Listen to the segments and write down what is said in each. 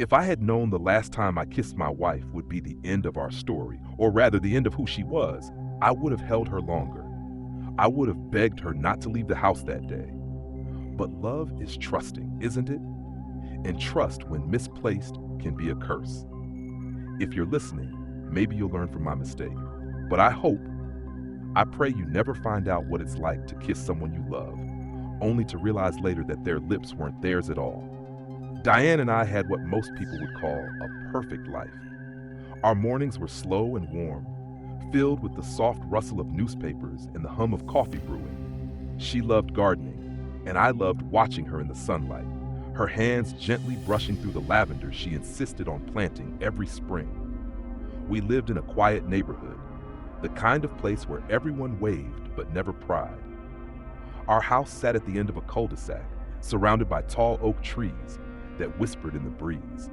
If I had known the last time I kissed my wife would be the end of our story, or rather the end of who she was, I would have held her longer. I would have begged her not to leave the house that day. But love is trusting, isn't it? And trust, when misplaced, can be a curse. If you're listening, maybe you'll learn from my mistake. But I pray you never find out what it's like to kiss someone you love, only to realize later that their lips weren't theirs at all. Diane and I had what most people would call a perfect life. Our mornings were slow and warm, filled with the soft rustle of newspapers and the hum of coffee brewing. She loved gardening, and I loved watching her in the sunlight, her hands gently brushing through the lavender she insisted on planting every spring. We lived in a quiet neighborhood, the kind of place where everyone waved but never pried. Our house sat at the end of a cul-de-sac, surrounded by tall oak trees that whispered in the breeze.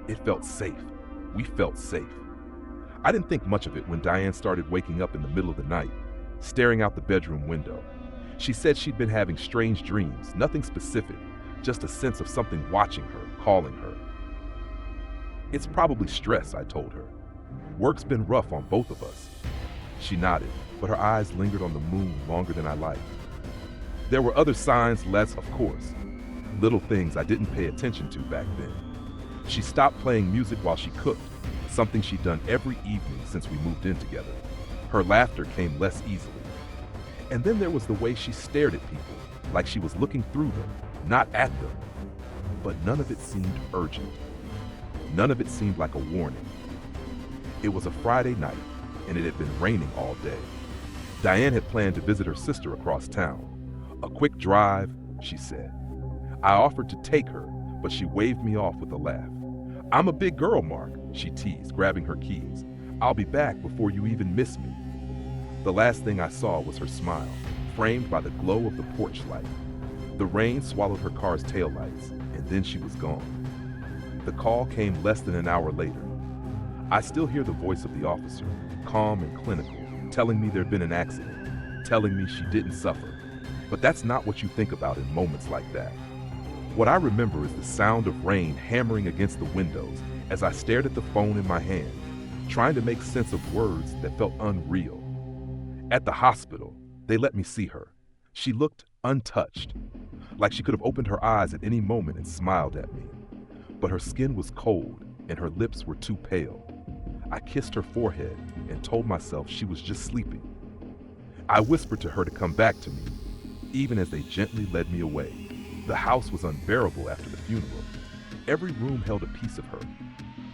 It felt safe. We felt safe. I didn't think much of it when Diane started waking up in the middle of the night, staring out the bedroom window. She said she'd been having strange dreams, nothing specific, just a sense of something watching her, calling her. It's probably stress, I told her. Work's been rough on both of us. She nodded, but her eyes lingered on the moon longer than I liked. There were other signs, less, of course. Little things I didn't pay attention to back then. She stopped playing music while she cooked, something she'd done every evening since we moved in together. Her laughter came less easily. And then there was the way she stared at people, like she was looking through them, not at them. But none of it seemed urgent. None of it seemed like a warning. It was a Friday night, and it had been raining all day. Diane had planned to visit her sister across town. A quick drive, she said. I offered to take her, but she waved me off with a laugh. I'm a big girl, Mark, she teased, grabbing her keys. I'll be back before you even miss me. The last thing I saw was her smile, framed by the glow of the porch light. The rain swallowed her car's taillights, and then she was gone. The call came less than an hour later. I still hear the voice of the officer, calm and clinical, telling me there'd been an accident, telling me she didn't suffer. But that's not what you think about in moments like that. What I remember is the sound of rain hammering against the windows as I stared at the phone in my hand, trying to make sense of words that felt unreal. At the hospital, they let me see her. She looked untouched, like she could have opened her eyes at any moment and smiled at me. But her skin was cold and her lips were too pale. I kissed her forehead and told myself she was just sleeping. I whispered to her to come back to me, even as they gently led me away. The house was unbearable after the funeral. Every room held a piece of her.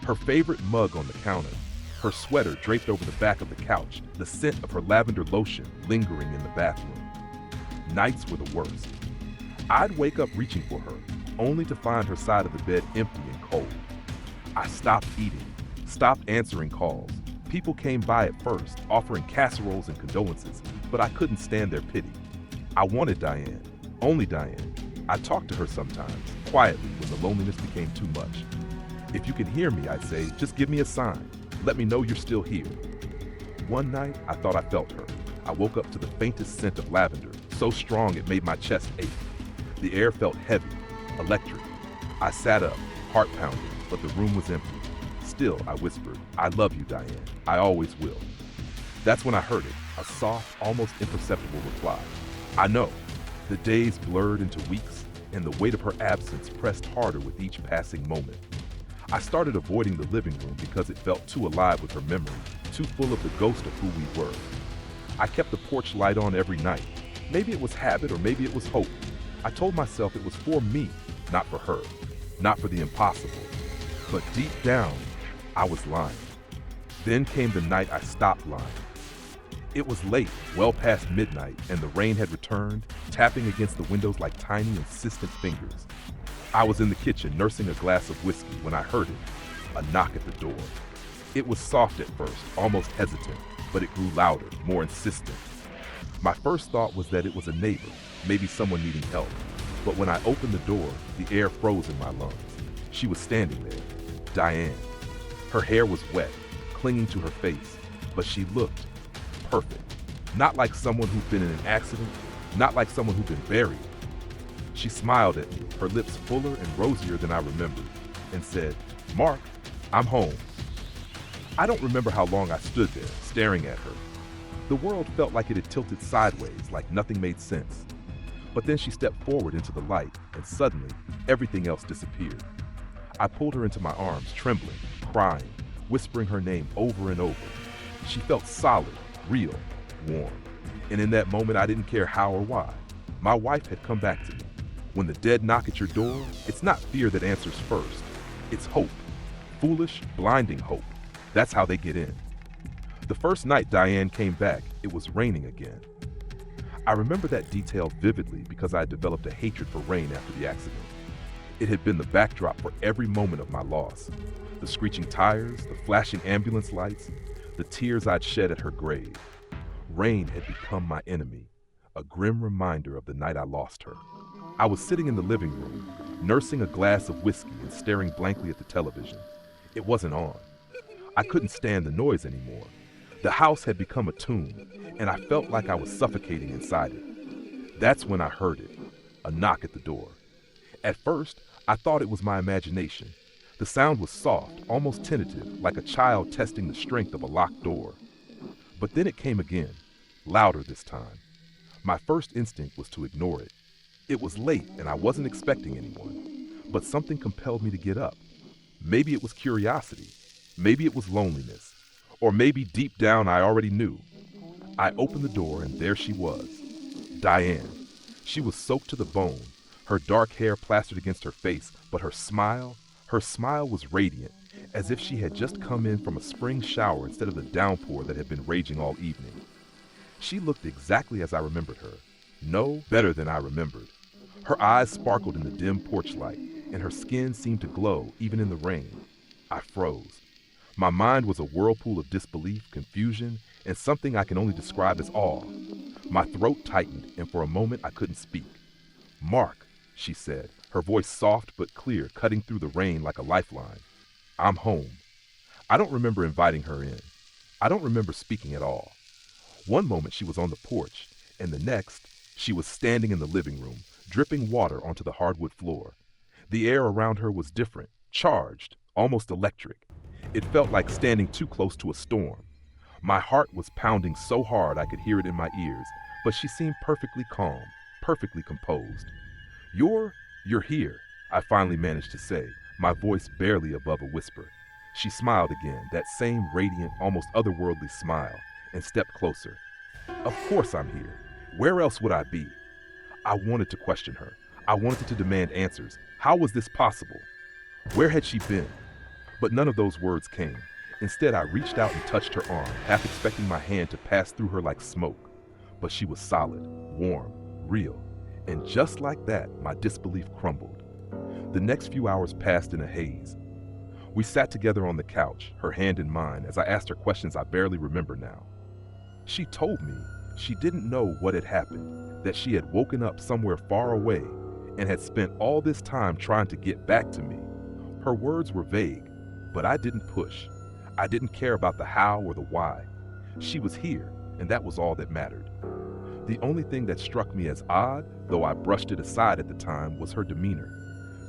Her favorite mug on the counter, her sweater draped over the back of the couch, the scent of her lavender lotion lingering in the bathroom. Nights were the worst. I'd wake up reaching for her, only to find her side of the bed empty and cold. I stopped eating, stopped answering calls. People came by at first, offering casseroles and condolences, but I couldn't stand their pity. I wanted Diane, only Diane. I talked to her sometimes, quietly, when the loneliness became too much. If you can hear me, I'd say, just give me a sign. Let me know you're still here. One night, I thought I felt her. I woke up to the faintest scent of lavender, so strong it made my chest ache. The air felt heavy, electric. I sat up, heart pounding, but the room was empty. Still, I whispered, I love you, Diane. I always will. That's when I heard it, a soft, almost imperceptible reply. I know. The days blurred into weeks, and the weight of her absence pressed harder with each passing moment. I started avoiding the living room because it felt too alive with her memory, too full of the ghost of who we were. I kept the porch light on every night. Maybe it was habit or maybe it was hope. I told myself it was for me, not for her, not for the impossible. But deep down, I was lying. Then came the night I stopped lying. It was late, well past midnight, and the rain had returned, tapping against the windows like tiny, insistent fingers. I was in the kitchen nursing a glass of whiskey when I heard it, a knock at the door. It was soft at first, almost hesitant, but it grew louder, more insistent. My first thought was that it was a neighbor, maybe someone needing help. But when I opened the door, the air froze in my lungs. She was standing there, Diane. Her hair was wet, clinging to her face, but she looked perfect. Not like someone who'd been in an accident, not like someone who'd been buried. She smiled at me, her lips fuller and rosier than I remembered. and said, "Mark, I'm home." I don't remember how long I stood there, staring at her. The world felt like it had tilted sideways, like nothing made sense. But then she stepped forward into the light, and suddenly, everything else disappeared. I pulled her into my arms, trembling, crying, whispering her name over and over. She felt solid, real, warm. And in that moment, I didn't care how or why. My wife had come back to me. When the dead knock at your door, it's not fear that answers first. It's hope. Foolish, blinding hope. That's how they get in. The first night Diane came back, it was raining again. I remember that detail vividly because I had developed a hatred for rain after the accident. It had been the backdrop for every moment of my loss. The screeching tires, the flashing ambulance lights, the tears I'd shed at her grave. Rain had become my enemy, a grim reminder of the night I lost her. I was sitting in the living room, nursing a glass of whiskey and staring blankly at the television. It wasn't on. I couldn't stand the noise anymore. The house had become a tomb, and I felt like I was suffocating inside it. That's when I heard it, a knock at the door. At first, I thought it was my imagination. The sound was soft, almost tentative, like a child testing the strength of a locked door. But then it came again, louder this time. My first instinct was to ignore it. It was late and I wasn't expecting anyone, but something compelled me to get up. Maybe it was curiosity, maybe it was loneliness, or maybe deep down I already knew. I opened the door and there she was, Diane. She was soaked to the bone, her dark hair plastered against her face, but her smile was radiant, as if she had just come in from a spring shower instead of the downpour that had been raging all evening. She looked exactly as I remembered her. No, better than I remembered. Her eyes sparkled in the dim porch light, and her skin seemed to glow even in the rain. I froze. My mind was a whirlpool of disbelief, confusion, and something I can only describe as awe. My throat tightened, and for a moment I couldn't speak. "Mark," she said, her voice soft but clear, cutting through the rain like a lifeline. "I'm home." I don't remember inviting her in. I don't remember speaking at all. One moment she was on the porch, and the next, she was standing in the living room, dripping water onto the hardwood floor. The air around her was different, charged, almost electric. It felt like standing too close to a storm. My heart was pounding so hard I could hear it in my ears, but she seemed perfectly calm, perfectly composed. You're here," I finally managed to say, my voice barely above a whisper. She smiled again, that same radiant, almost otherworldly smile, and stepped closer. "Of course I'm here. Where else would I be?" I wanted to question her. I wanted to demand answers. How was this possible? Where had she been? But none of those words came. Instead, I reached out and touched her arm, half expecting my hand to pass through her like smoke. But she was solid, warm, real. And just like that, my disbelief crumbled. The next few hours passed in a haze. We sat together on the couch, her hand in mine, as I asked her questions I barely remember now. She told me she didn't know what had happened, that she had woken up somewhere far away and had spent all this time trying to get back to me. Her words were vague, but I didn't push. I didn't care about the how or the why. She was here, and that was all that mattered. The only thing that struck me as odd, though I brushed it aside at the time, was her demeanor.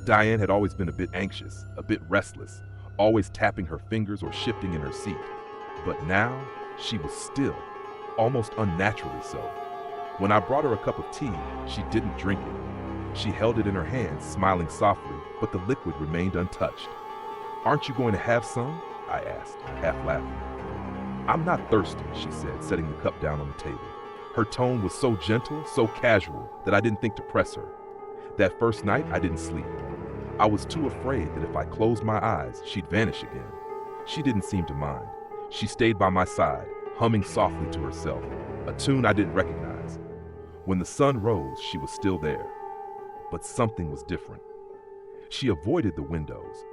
Diane had always been a bit anxious, a bit restless, always tapping her fingers or shifting in her seat. But now, she was still, almost unnaturally so. When I brought her a cup of tea, she didn't drink it. She held it in her hand, smiling softly, but the liquid remained untouched. "Aren't you going to have some?" I asked, half laughing. "I'm not thirsty," she said, setting the cup down on the table. Her tone was so gentle, so casual, that I didn't think to press her. That first night, I didn't sleep. I was too afraid that if I closed my eyes, she'd vanish again. She didn't seem to mind. She stayed by my side, humming softly to herself, a tune I didn't recognize. When the sun rose, she was still there. But something was different. She avoided the windows.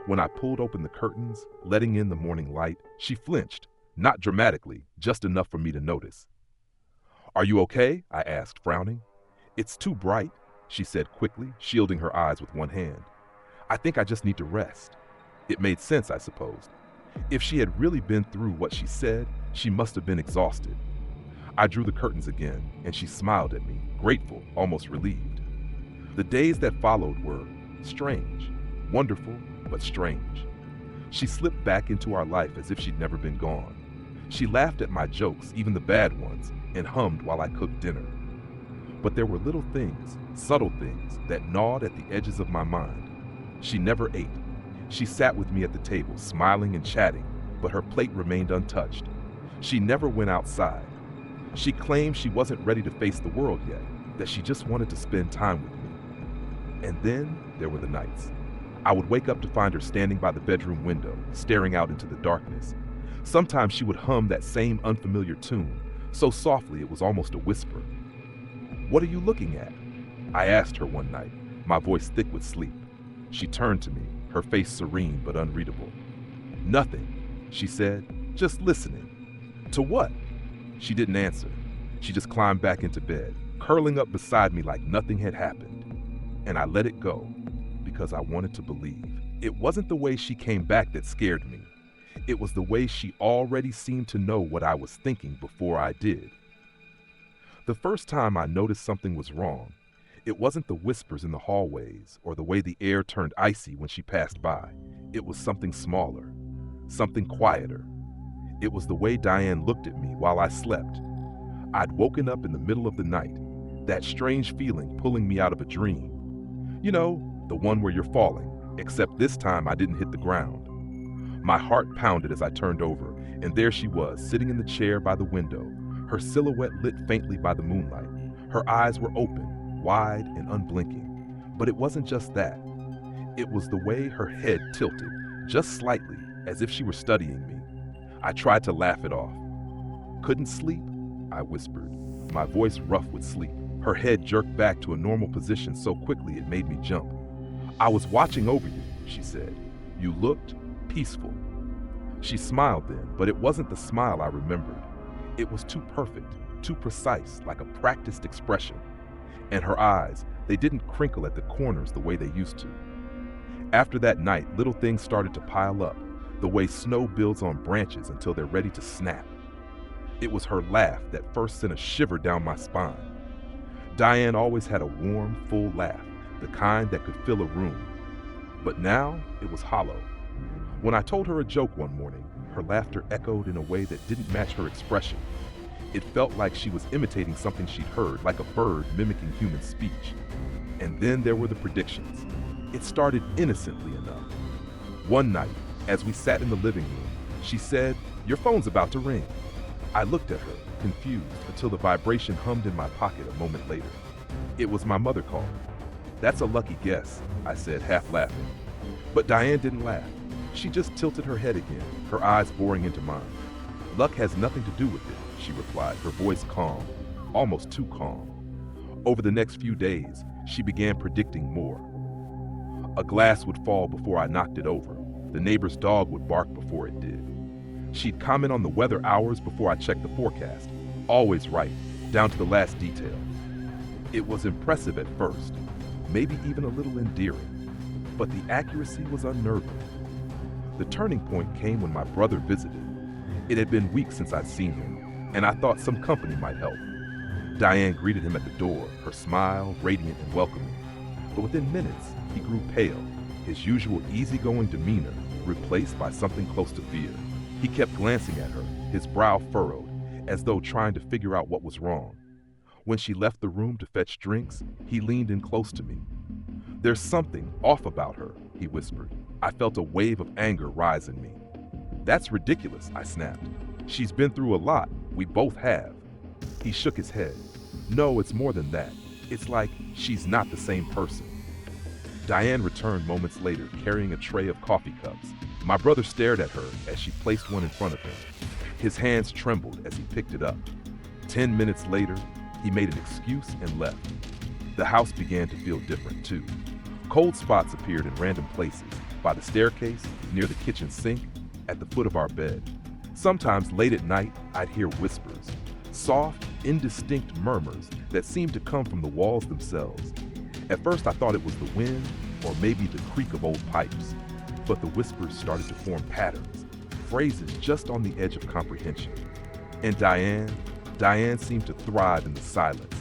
When I pulled open the curtains, letting in the morning light, she flinched, not dramatically, just enough for me to notice. "Are you okay?" I asked, frowning. "It's too bright," she said quickly, shielding her eyes with one hand. "I think I just need to rest." It made sense, I supposed. If she had really been through what she said, she must have been exhausted. I drew the curtains again, and she smiled at me, grateful, almost relieved. The days that followed were strange, wonderful, but strange. She slipped back into our life as if she'd never been gone. She laughed at my jokes, even the bad ones, and hummed while I cooked dinner. But there were little things, subtle things, that gnawed at the edges of my mind. She never ate. She sat with me at the table, smiling and chatting, but her plate remained untouched. She never went outside. She claimed she wasn't ready to face the world yet, that she just wanted to spend time with me. And then there were the nights. I would wake up to find her standing by the bedroom window, staring out into the darkness. Sometimes she would hum that same unfamiliar tune, so softly it was almost a whisper. "What are you looking at?" I asked her one night, my voice thick with sleep. She turned to me, her face serene but unreadable. "Nothing," she said, "just listening." "To what?" She didn't answer. She just climbed back into bed, curling up beside me like nothing had happened. And I let it go, because I wanted to believe. It wasn't the way she came back that scared me. It was the way she already seemed to know what I was thinking before I did. The first time I noticed something was wrong, it wasn't the whispers in the hallways or the way the air turned icy when she passed by. It was something smaller, something quieter. It was the way Diane looked at me while I slept. I'd woken up in the middle of the night, that strange feeling pulling me out of a dream. You know, the one where you're falling, except this time I didn't hit the ground. My heart pounded as I turned over, and there she was, sitting in the chair by the window, her silhouette lit faintly by the moonlight. Her eyes were open, wide and unblinking. But it wasn't just that. It was the way her head tilted, just slightly, as if she were studying me. I tried to laugh it off. "Couldn't sleep?" I whispered, my voice rough with sleep. Her head jerked back to a normal position so quickly it made me jump. "I was watching over you," she said. "You looked peaceful." She smiled then, but it wasn't the smile I remembered. It was too perfect, too precise, like a practiced expression. And her eyes, they didn't crinkle at the corners the way they used to. After that night, little things started to pile up, the way snow builds on branches until they're ready to snap. It was her laugh that first sent a shiver down my spine. Diane always had a warm, full laugh, the kind that could fill a room. But now, it was hollow. When I told her a joke one morning, her laughter echoed in a way that didn't match her expression. It felt like she was imitating something she'd heard, like a bird mimicking human speech. And then there were the predictions. It started innocently enough. One night, as we sat in the living room, she said, "Your phone's about to ring." I looked at her, confused, until the vibration hummed in my pocket a moment later. It was my mother calling. "That's a lucky guess," I said, half laughing. But Diane didn't laugh. She just tilted her head again, her eyes boring into mine. "Luck has nothing to do with it," she replied, her voice calm, almost too calm. Over the next few days, she began predicting more. A glass would fall before I knocked it over. The neighbor's dog would bark before it did. She'd comment on the weather hours before I checked the forecast. Always right, down to the last detail. It was impressive at first, maybe even a little endearing, but the accuracy was unnerving. The turning point came when my brother visited. It had been weeks since I'd seen him, and I thought some company might help. Diane greeted him at the door, her smile radiant and welcoming. But within minutes, he grew pale, his usual easygoing demeanor replaced by something close to fear. He kept glancing at her, his brow furrowed, as though trying to figure out what was wrong. When she left the room to fetch drinks, he leaned in close to me. "There's something off about her," he whispered. I felt a wave of anger rise in me. "That's ridiculous," I snapped. "She's been through a lot. We both have." He shook his head. "No, it's more than that. It's like she's not the same person." Diane returned moments later, carrying a tray of coffee cups. My brother stared at her as she placed one in front of him. His hands trembled as he picked it up. 10 minutes later, he made an excuse and left. The house began to feel different too. Cold spots appeared in random places, by the staircase, near the kitchen sink, at the foot of our bed. Sometimes late at night, I'd hear whispers, soft, indistinct murmurs that seemed to come from the walls themselves. At first I thought it was the wind, or maybe the creak of old pipes. But the whispers started to form patterns, phrases just on the edge of comprehension. And Diane seemed to thrive in the silence.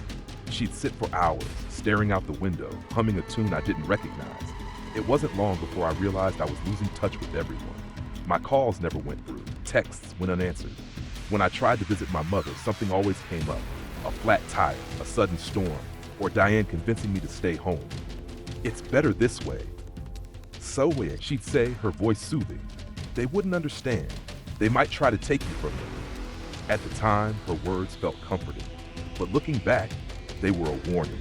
She'd sit for hours, staring out the window, humming a tune I didn't recognize. It wasn't long before I realized I was losing touch with everyone. My calls never went through, texts went unanswered. When I tried to visit my mother, something always came up. A flat tire, a sudden storm, or Diane convincing me to stay home. "It's better this way." "So weird," she'd say, her voice soothing. "They wouldn't understand. They might try to take you from them." At the time, her words felt comforting, but looking back, they were a warning.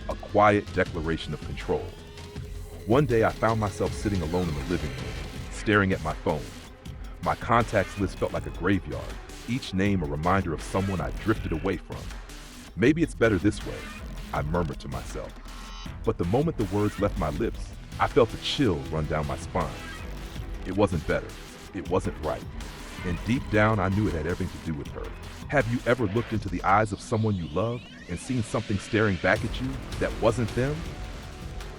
A quiet declaration of control. One day I found myself sitting alone in the living room, staring at my phone. My contacts list felt like a graveyard, each name a reminder of someone I drifted away from. "Maybe it's better this way," I murmured to myself. But the moment the words left my lips, I felt a chill run down my spine. It wasn't better. It wasn't right. And deep down, I knew it had everything to do with her. Have you ever looked into the eyes of someone you loved and seen something staring back at you that wasn't them?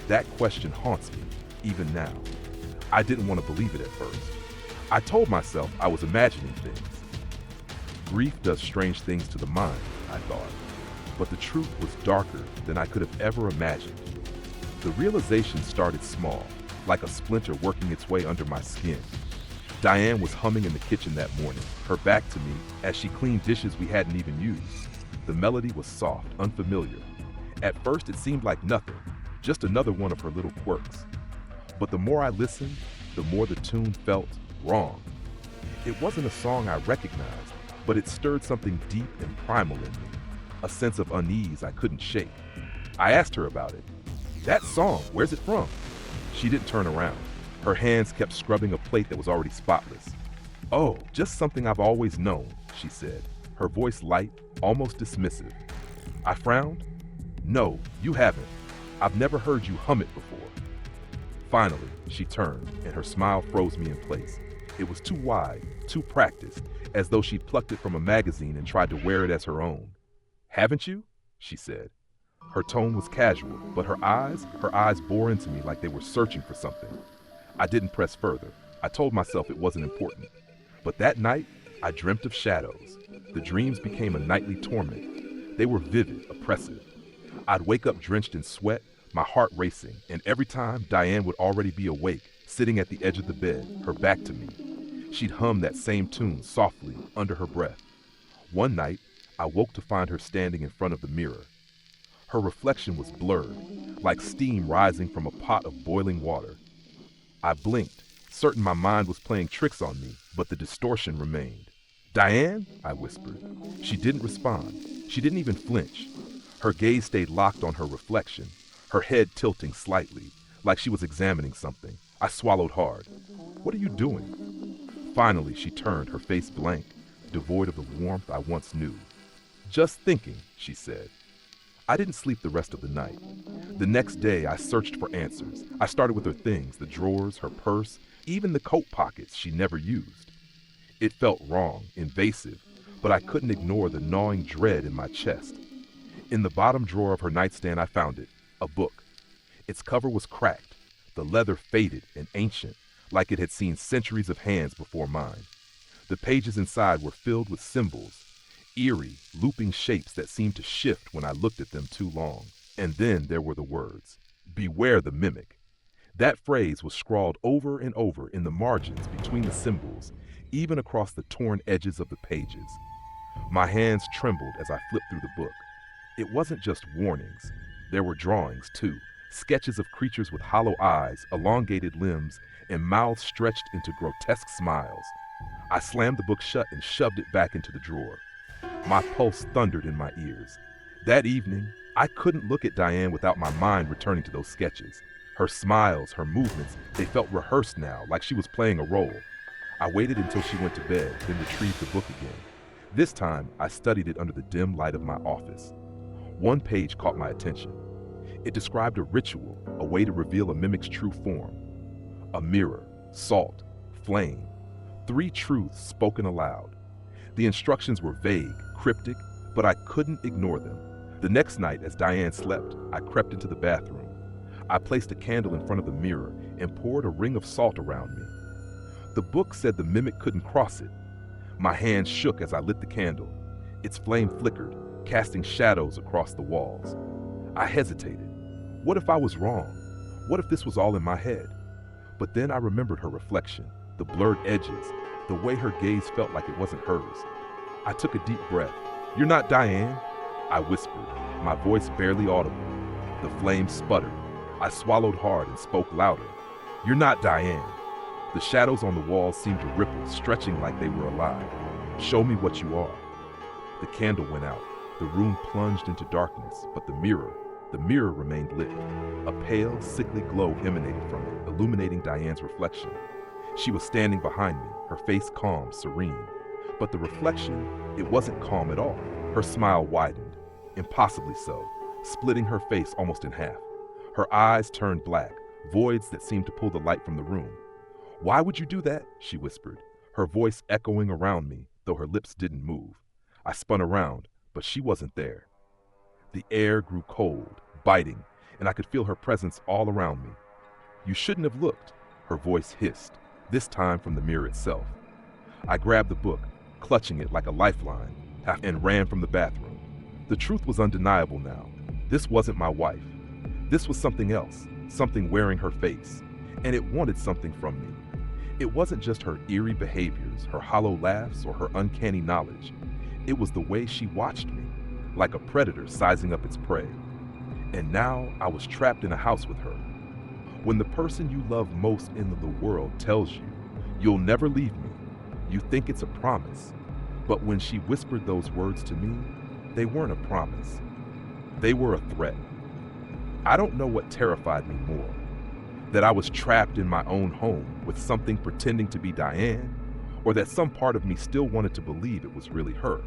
That question haunts me, even now. I didn't want to believe it at first. I told myself I was imagining things. Grief does strange things to the mind, I thought. But the truth was darker than I could have ever imagined. The realization started small, like a splinter working its way under my skin. Diane was humming in the kitchen that morning, her back to me, as she cleaned dishes we hadn't even used. The melody was soft, unfamiliar. At first it seemed like nothing, just another one of her little quirks. But the more I listened, the more the tune felt wrong. It wasn't a song I recognized, but it stirred something deep and primal in me, a sense of unease I couldn't shake. I asked her about it. "That song, where's it from?" She didn't turn around. Her hands kept scrubbing a plate that was already spotless. "Oh, just something I've always known," she said, her voice light, almost dismissive. I frowned. "No, you haven't. I've never heard you hum it before." Finally, she turned, and her smile froze me in place. It was too wide, too practiced, as though she'd plucked it from a magazine and tried to wear it as her own. "Haven't you?" she said. Her tone was casual, but her eyes bore into me like they were searching for something. I didn't press further. I told myself it wasn't important. But that night, I dreamt of shadows. The dreams became a nightly torment. They were vivid, oppressive. I'd wake up drenched in sweat, my heart racing, and every time Diane would already be awake, sitting at the edge of the bed, her back to me. She'd hum that same tune softly, under her breath. One night, I woke to find her standing in front of the mirror. Her reflection was blurred, like steam rising from a pot of boiling water. I blinked, certain my mind was playing tricks on me, but the distortion remained. "Diane?" I whispered. She didn't respond. She didn't even flinch. Her gaze stayed locked on her reflection, her head tilting slightly, like she was examining something. I swallowed hard. "What are you doing?" Finally, she turned, her face blank, devoid of the warmth I once knew. "Just thinking," she said. I didn't sleep the rest of the night. The next day, I searched for answers. I started with her things, the drawers, her purse, even the coat pockets she never used. It felt wrong, invasive, but I couldn't ignore the gnawing dread in my chest. In the bottom drawer of her nightstand, I found it, a book. Its cover was cracked, the leather faded and ancient, like it had seen centuries of hands before mine. The pages inside were filled with symbols, eerie, looping shapes that seemed to shift when I looked at them too long. And then there were the words, "Beware the mimic." That phrase was scrawled over and over in the margins between the symbols, even across the torn edges of the pages. My hands trembled as I flipped through the book. It wasn't just warnings. There were drawings, too, sketches of creatures with hollow eyes, elongated limbs, and mouths stretched into grotesque smiles. I slammed the book shut and shoved it back into the drawer. My pulse thundered in my ears. That evening, I couldn't look at Diane without my mind returning to those sketches. Her smiles, her movements, they felt rehearsed now, like she was playing a role. I waited until she went to bed, then retrieved the book again. This time, I studied it under the dim light of my office. One page caught my attention. It described a ritual, a way to reveal a mimic's true form. A mirror, salt, flame, 3 truths spoken aloud. The instructions were vague, cryptic, but I couldn't ignore them. The next night, as Diane slept, I crept into the bathroom. I placed a candle in front of the mirror and poured a ring of salt around me. The book said the mimic couldn't cross it. My hands shook as I lit the candle. Its flame flickered, casting shadows across the walls. I hesitated. What if I was wrong? What if this was all in my head? But then I remembered her reflection, the blurred edges, the way her gaze felt like it wasn't hers. I took a deep breath. "You're not Diane," I whispered, my voice barely audible. The flame sputtered. I swallowed hard and spoke louder. "You're not Diane." The shadows on the walls seemed to ripple, stretching like they were alive. "Show me what you are." The candle went out. The room plunged into darkness, but the mirror remained lit. A pale, sickly glow emanated from it, illuminating Diane's reflection. She was standing behind me, her face calm, serene. But the reflection, it wasn't calm at all. Her smile widened, impossibly so, splitting her face almost in half. Her eyes turned black, voids that seemed to pull the light from the room. "Why would you do that?" she whispered, her voice echoing around me, though her lips didn't move. I spun around, but she wasn't there. The air grew cold, biting, and I could feel her presence all around me. "You shouldn't have looked," her voice hissed, this time from the mirror itself. I grabbed the book, clutching it like a lifeline, and ran from the bathroom. The truth was undeniable now. This wasn't my wife. This was something else, something wearing her face, and it wanted something from me. It wasn't just her eerie behaviors, her hollow laughs, or her uncanny knowledge. It was the way she watched me, like a predator sizing up its prey. And now I was trapped in a house with her. When the person you love most in the world tells you, "You'll never leave me," you think it's a promise. But when she whispered those words to me, they weren't a promise. They were a threat. I don't know what terrified me more, that I was trapped in my own home with something pretending to be Diane, or that some part of me still wanted to believe it was really her.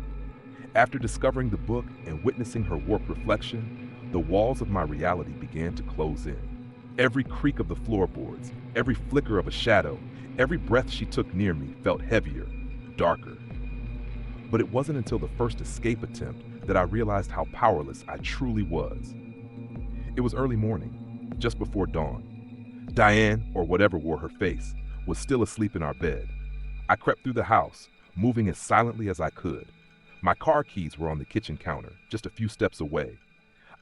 After discovering the book and witnessing her warped reflection, the walls of my reality began to close in. Every creak of the floorboards, every flicker of a shadow, every breath she took near me felt heavier, darker. But it wasn't until the first escape attempt that I realized how powerless I truly was. It was early morning, just before dawn. Diane, or whatever wore her face, was still asleep in our bed. I crept through the house, moving as silently as I could. My car keys were on the kitchen counter, just a few steps away.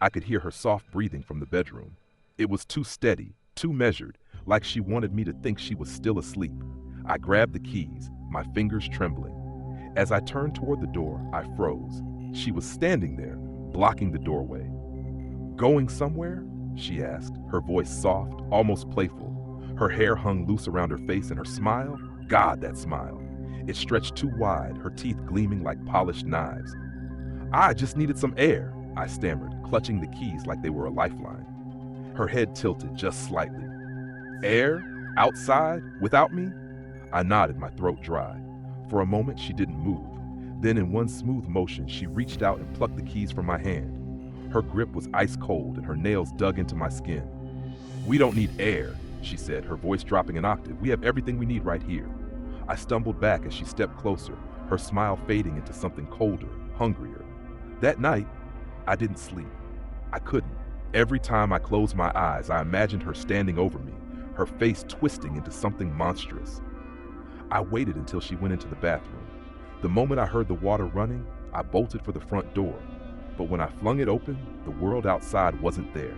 I could hear her soft breathing from the bedroom. It was too steady, too measured, like she wanted me to think she was still asleep. I grabbed the keys, my fingers trembling. As I turned toward the door, I froze. She was standing there, blocking the doorway. "Going somewhere?" she asked, her voice soft, almost playful. Her hair hung loose around her face, and her smile, God, that smile. It stretched too wide, her teeth gleaming like polished knives. "I just needed some air," I stammered, clutching the keys like they were a lifeline. Her head tilted just slightly. "Air? Outside? Without me?" I nodded, my throat dry. For a moment, she didn't move. Then in one smooth motion, she reached out and plucked the keys from my hand. Her grip was ice cold and her nails dug into my skin. "We don't need air," she said, her voice dropping an octave. "We have everything we need right here." I stumbled back as she stepped closer, her smile fading into something colder, hungrier. That night, I didn't sleep. I couldn't. Every time I closed my eyes, I imagined her standing over me, her face twisting into something monstrous. I waited until she went into the bathroom. The moment I heard the water running, I bolted for the front door. But when I flung it open, the world outside wasn't there.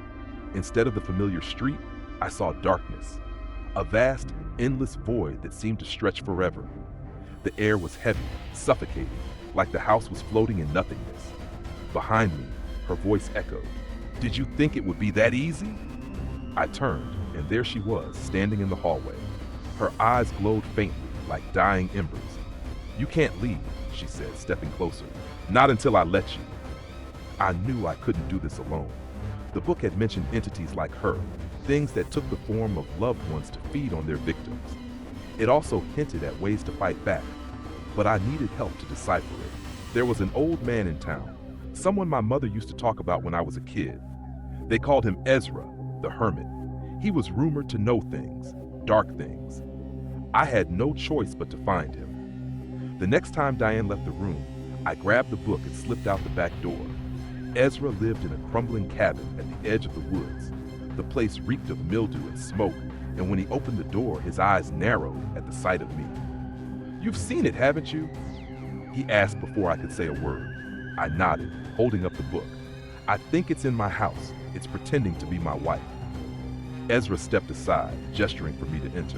Instead of the familiar street, I saw darkness. A vast, endless void that seemed to stretch forever. The air was heavy, suffocating, like the house was floating in nothingness. Behind me, her voice echoed, "Did you think it would be that easy?" I turned, and there she was, standing in the hallway. Her eyes glowed faintly, like dying embers. "You can't leave," she said, stepping closer. "Not until I let you." I knew I couldn't do this alone. The book had mentioned entities like her, things that took the form of loved ones to feed on their victims. It also hinted at ways to fight back, but I needed help to decipher it. There was an old man in town, someone my mother used to talk about when I was a kid. They called him Ezra, the hermit. He was rumored to know things, dark things. I had no choice but to find him. The next time Diane left the room, I grabbed the book and slipped out the back door. Ezra lived in a crumbling cabin at the edge of the woods. The place reeked of mildew and smoke, and when he opened the door, his eyes narrowed at the sight of me. "You've seen it, haven't you?" he asked before I could say a word. I nodded, holding up the book. "I think it's in my house. It's pretending to be my wife." Ezra stepped aside, gesturing for me to enter.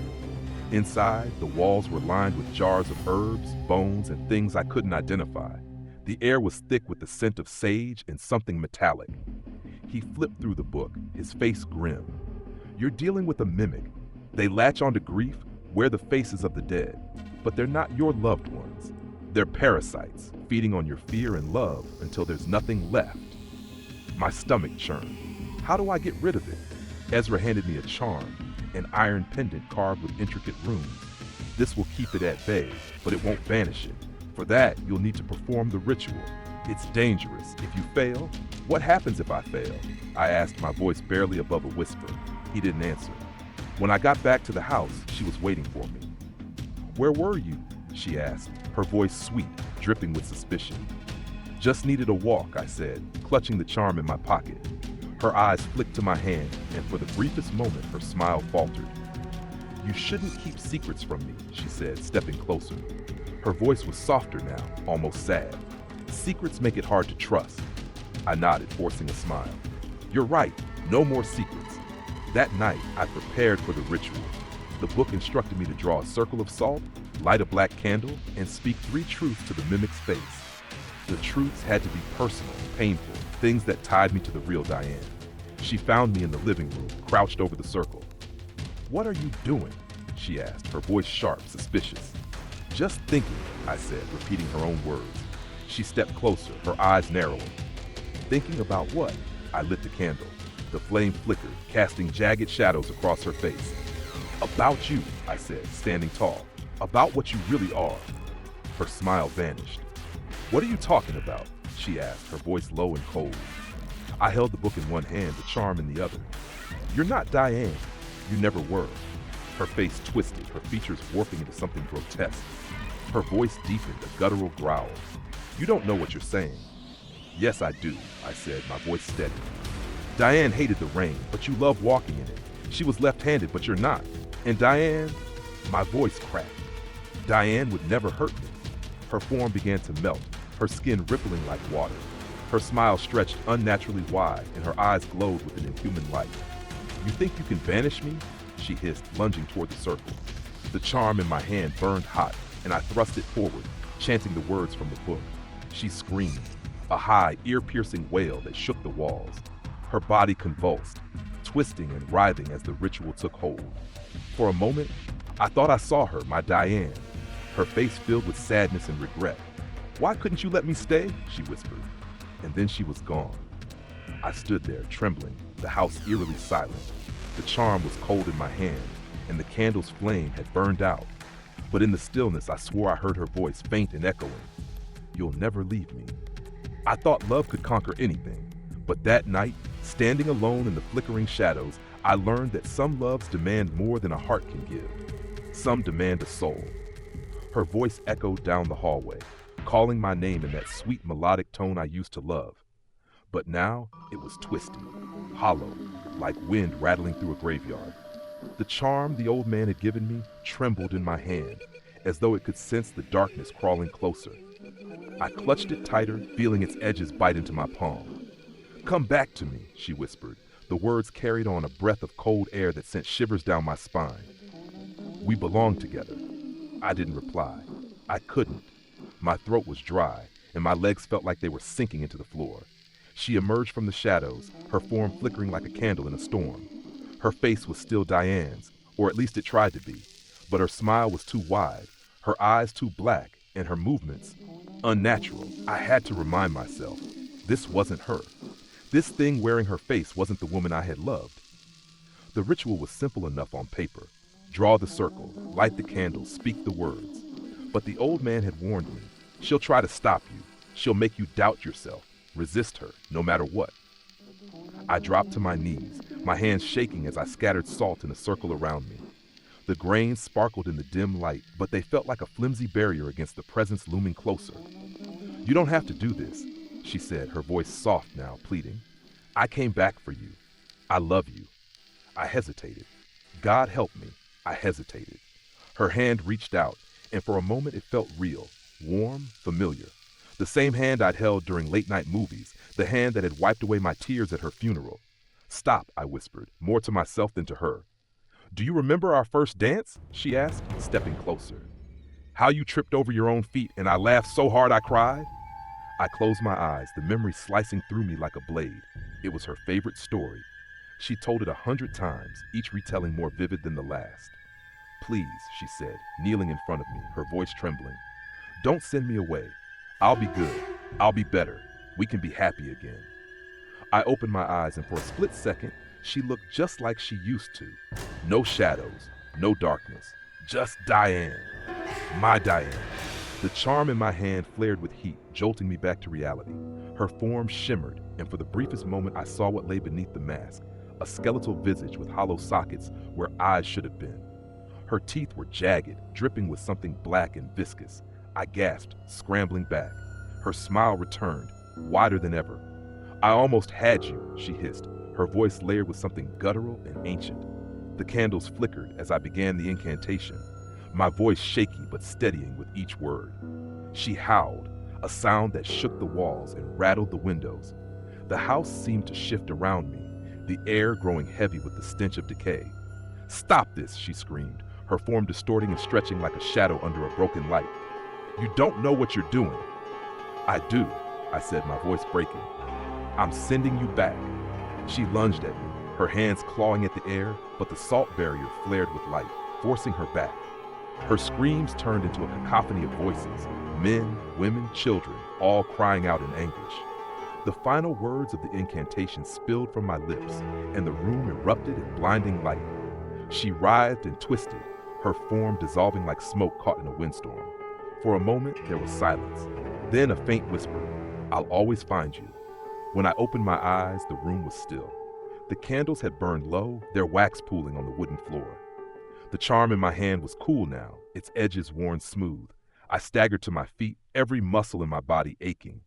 Inside, the walls were lined with jars of herbs, bones, and things I couldn't identify. The air was thick with the scent of sage and something metallic. He flipped through the book, his face grim. You're dealing with a mimic. They latch onto grief, wear the faces of the dead, but they're not your loved ones. They're parasites, feeding on your fear and love until there's nothing left. My stomach churned. How do I get rid of it? Ezra handed me a charm, an iron pendant carved with intricate runes. This will keep it at bay, but it won't banish it. For that, you'll need to perform the ritual. It's dangerous. If you fail, what happens if I fail? I asked, my voice barely above a whisper. He didn't answer. When I got back to the house, she was waiting for me. Where were you? She asked, her voice sweet, dripping with suspicion. Just needed a walk, I said, clutching the charm in my pocket. Her eyes flicked to my hand, and for the briefest moment, her smile faltered. You shouldn't keep secrets from me, she said, stepping closer. Her voice was softer now, almost sad. Secrets make it hard to trust. I nodded, forcing a smile. You're right, no more secrets. That night, I prepared for the ritual. The book instructed me to draw a circle of salt, light a black candle, and speak 3 truths to the mimic's face. The truths had to be personal, painful, things that tied me to the real Diane. She found me in the living room, crouched over the circle. What are you doing? She asked, her voice sharp, suspicious. Just thinking, I said, repeating her own words. She stepped closer, her eyes narrowing. Thinking about what? I lit the candle. The flame flickered, casting jagged shadows across her face. About you, I said, standing tall. About what you really are. Her smile vanished. What are you talking about? She asked, her voice low and cold. I held the book in one hand, the charm in the other. You're not Diane. You never were. Her face twisted, her features warping into something grotesque. Her voice deepened, a guttural growl. You don't know what you're saying. Yes, I do, I said, my voice steady. Diane hated the rain, but you love walking in it. She was left-handed, but you're not. And Diane, my voice cracked. Diane would never hurt me. Her form began to melt, her skin rippling like water. Her smile stretched unnaturally wide, and her eyes glowed with an inhuman light. You think you can banish me? She hissed, lunging toward the circle. The charm in my hand burned hot, and I thrust it forward, chanting the words from the book. She screamed, a high, ear-piercing wail that shook the walls. Her body convulsed, twisting and writhing as the ritual took hold. For a moment, I thought I saw her, my Diane, her face filled with sadness and regret. Why couldn't you let me stay? She whispered. And then she was gone. I stood there, trembling, the house eerily silent. The charm was cold in my hand, and the candle's flame had burned out. But in the stillness, I swore I heard her voice, faint and echoing. You'll never leave me. I thought love could conquer anything. But that night, standing alone in the flickering shadows, I learned that some loves demand more than a heart can give. Some demand a soul. Her voice echoed down the hallway, calling my name in that sweet melodic tone I used to love. But now it was twisty, hollow, like wind rattling through a graveyard. The charm the old man had given me trembled in my hand, as though it could sense the darkness crawling closer. I clutched it tighter, feeling its edges bite into my palm. Come back to me, she whispered. The words carried on a breath of cold air that sent shivers down my spine. We belong together. I didn't reply. I couldn't. My throat was dry, and my legs felt like they were sinking into the floor. She emerged from the shadows, her form flickering like a candle in a storm. Her face was still Diane's, or at least it tried to be, but her smile was too wide, her eyes too black, and her movements unnatural. I had to remind myself, this wasn't her. This thing wearing her face wasn't the woman I had loved. The ritual was simple enough on paper. Draw the circle, light the candle, speak the words. But the old man had warned me. She'll try to stop you. She'll make you doubt yourself. Resist her, no matter what. I dropped to my knees, my hands shaking as I scattered salt in a circle around me. The grains sparkled in the dim light, but they felt like a flimsy barrier against the presence looming closer. You don't have to do this, she said, her voice soft now, pleading. I came back for you. I love you. I hesitated. God help me. I hesitated. Her hand reached out, and for a moment it felt real, warm, familiar. The same hand I'd held during late-night movies, the hand that had wiped away my tears at her funeral. Stop, I whispered, more to myself than to her. Do you remember our first dance? She asked, stepping closer. How you tripped over your own feet and I laughed so hard I cried? I closed my eyes, the memory slicing through me like a blade. It was her favorite story. She told it 100 times, each retelling more vivid than the last. Please, she said, kneeling in front of me, her voice trembling. Don't send me away. I'll be good. I'll be better. We can be happy again. I opened my eyes and for a split second, she looked just like she used to. No shadows, no darkness, just Diane. My Diane. The charm in my hand flared with heat, jolting me back to reality. Her form shimmered, and for the briefest moment I saw what lay beneath the mask, a skeletal visage with hollow sockets where eyes should have been. Her teeth were jagged, dripping with something black and viscous. I gasped, scrambling back. Her smile returned, wider than ever. I almost had you, she hissed, her voice layered with something guttural and ancient. The candles flickered as I began the incantation, my voice shaky but steadying with each word. She howled, a sound that shook the walls and rattled the windows. The house seemed to shift around me, the air growing heavy with the stench of decay. Stop this, she screamed, her form distorting and stretching like a shadow under a broken light. You don't know what you're doing. I do, I said, my voice breaking. I'm sending you back. She lunged at me, her hands clawing at the air, but the salt barrier flared with light, forcing her back. Her screams turned into a cacophony of voices, men, women, children, all crying out in anguish. The final words of the incantation spilled from my lips, and the room erupted in blinding light. She writhed and twisted, her form dissolving like smoke caught in a windstorm. For a moment, there was silence. Then a faint whisper, I'll always find you. When I opened my eyes, the room was still. The candles had burned low, their wax pooling on the wooden floor. The charm in my hand was cool now, its edges worn smooth. I staggered to my feet, every muscle in my body aching.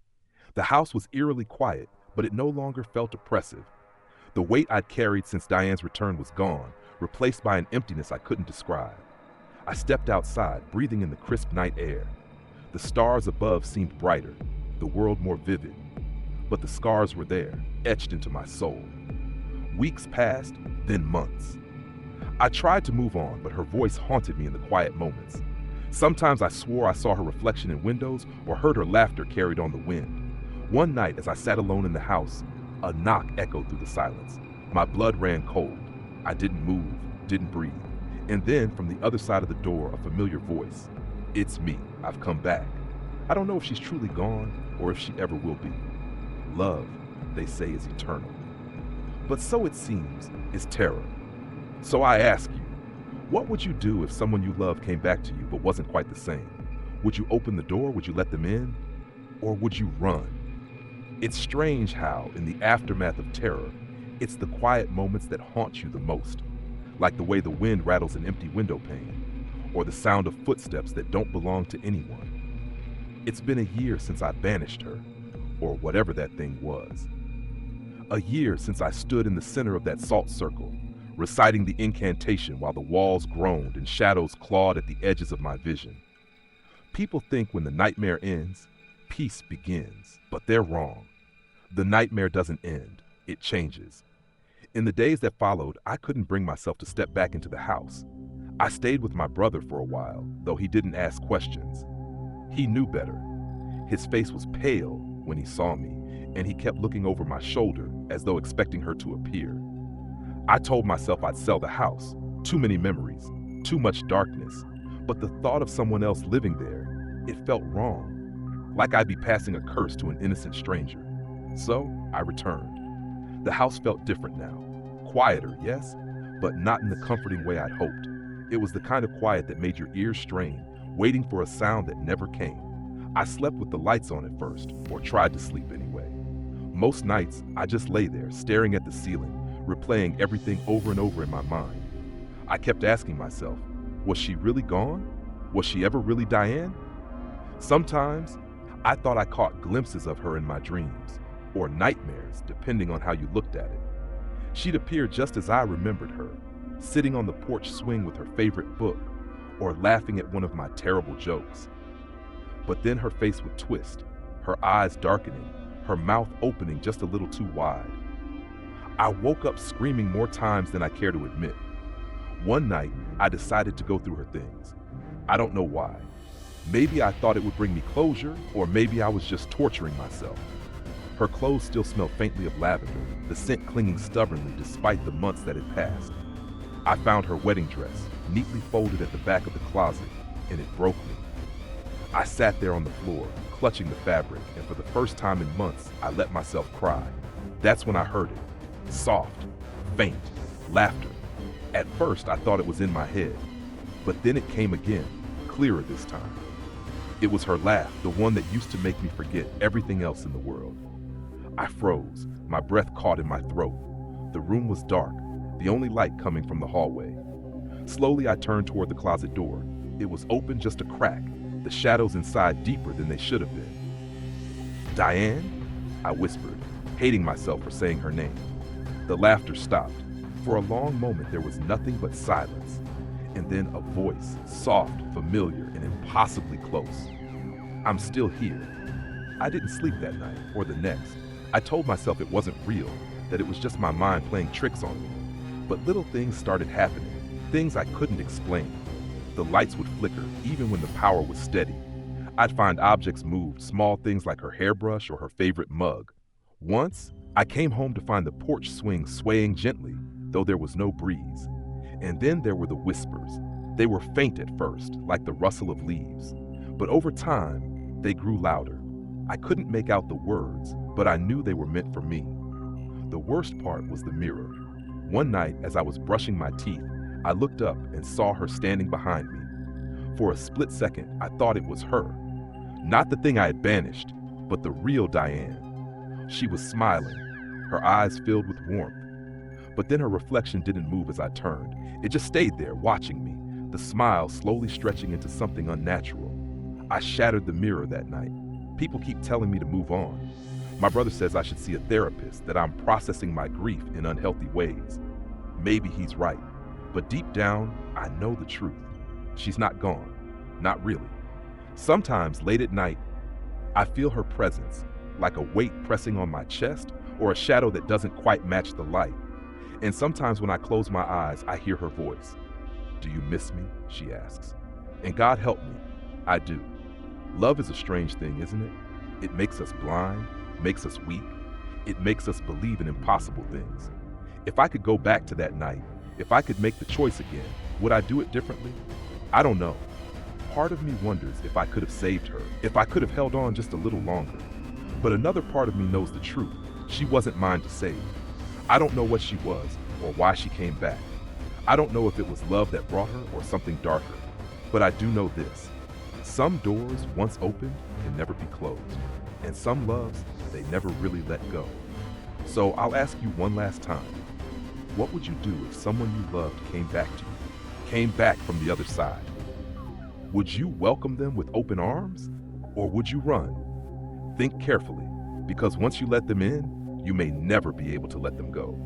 The house was eerily quiet, but it no longer felt oppressive. The weight I'd carried since Diane's return was gone, replaced by an emptiness I couldn't describe. I stepped outside, breathing in the crisp night air. The stars above seemed brighter, the world more vivid. But the scars were there, etched into my soul. Weeks passed, then months. I tried to move on, but her voice haunted me in the quiet moments. Sometimes I swore I saw her reflection in windows or heard her laughter carried on the wind. One night, as I sat alone in the house, a knock echoed through the silence. My blood ran cold. I didn't move, didn't breathe. And then, from the other side of the door, a familiar voice. It's me. I've come back. I don't know if she's truly gone or if she ever will be. Love, they say, is eternal. But so it seems, is terror. So I ask you, what would you do if someone you love came back to you but wasn't quite the same? Would you open the door? Would you let them in? Or would you run? It's strange how, in the aftermath of terror, it's the quiet moments that haunt you the most, like the way the wind rattles an empty window pane, or the sound of footsteps that don't belong to anyone. It's been a year since I banished her, or whatever that thing was. A year since I stood in the center of that salt circle, reciting the incantation while the walls groaned and shadows clawed at the edges of my vision. People think when the nightmare ends, peace begins, but they're wrong. The nightmare doesn't end, it changes. In the days that followed, I couldn't bring myself to step back into the house. I stayed with my brother for a while, though he didn't ask questions. He knew better. His face was pale when he saw me, and he kept looking over my shoulder as though expecting her to appear. I told myself I'd sell the house. Too many memories, too much darkness. But the thought of someone else living there, it felt wrong. Like I'd be passing a curse to an innocent stranger. So I returned. The house felt different now. Quieter, yes, but not in the comforting way I'd hoped. It was the kind of quiet that made your ears strain, waiting for a sound that never came. I slept with the lights on at first, or tried to sleep anyway. Most nights, I just lay there, staring at the ceiling, replaying everything over and over in my mind. I kept asking myself, was she really gone? Was she ever really Diane? Sometimes, I thought I caught glimpses of her in my dreams, or nightmares, depending on how you looked at it. She'd appear just as I remembered her, sitting on the porch swing with her favorite book, or laughing at one of my terrible jokes. But then her face would twist, her eyes darkening, her mouth opening just a little too wide. I woke up screaming more times than I care to admit. One night, I decided to go through her things. I don't know why. Maybe I thought it would bring me closure, or maybe I was just torturing myself. Her clothes still smelled faintly of lavender, the scent clinging stubbornly despite the months that had passed. I found her wedding dress, neatly folded at the back of the closet, and it broke me. I sat there on the floor, clutching the fabric, and for the first time in months, I let myself cry. That's when I heard it. Soft, faint, laughter. At first, I thought it was in my head, but then it came again, clearer this time. It was her laugh, the one that used to make me forget everything else in the world. I froze, my breath caught in my throat. The room was dark, the only light coming from the hallway. Slowly, I turned toward the closet door. It was open just a crack, the shadows inside deeper than they should have been. "Diane?" I whispered, hating myself for saying her name. The laughter stopped. For a long moment, there was nothing but silence. And then a voice, soft, familiar, and impossibly close. "I'm still here." I didn't sleep that night, or the next. I told myself it wasn't real, that it was just my mind playing tricks on me. But little things started happening, things I couldn't explain. The lights would flicker, even when the power was steady. I'd find objects moved, small things like her hairbrush or her favorite mug. Once, I came home to find the porch swing swaying gently, though there was no breeze. And then there were the whispers. They were faint at first, like the rustle of leaves. But over time, they grew louder. I couldn't make out the words, but I knew they were meant for me. The worst part was the mirror. One night, as I was brushing my teeth, I looked up and saw her standing behind me. For a split second, I thought it was her. Not the thing I had banished, but the real Diane. She was smiling, her eyes filled with warmth. But then her reflection didn't move as I turned. It just stayed there, watching me, the smile slowly stretching into something unnatural. I shattered the mirror that night. People keep telling me to move on. My brother says I should see a therapist, that I'm processing my grief in unhealthy ways. Maybe he's right, but deep down, I know the truth. She's not gone. Not really. Sometimes, late at night, I feel her presence, like a weight pressing on my chest or a shadow that doesn't quite match the light. And sometimes when I close my eyes, I hear her voice. "Do you miss me?" she asks. And God help me, I do. Love is a strange thing, isn't it? It makes us blind, makes us weak. It makes us believe in impossible things. If I could go back to that night, if I could make the choice again, would I do it differently? I don't know. Part of me wonders if I could have saved her, if I could have held on just a little longer. But another part of me knows the truth. She wasn't mine to save. I don't know what she was or why she came back. I don't know if it was love that brought her or something darker. But I do know this. Some doors, once opened, can never be closed. And some loves, they never really let go. So I'll ask you one last time. What would you do if someone you loved came back to you, came back from the other side? Would you welcome them with open arms? Or would you run? Think carefully, because once you let them in, you may never be able to let them go.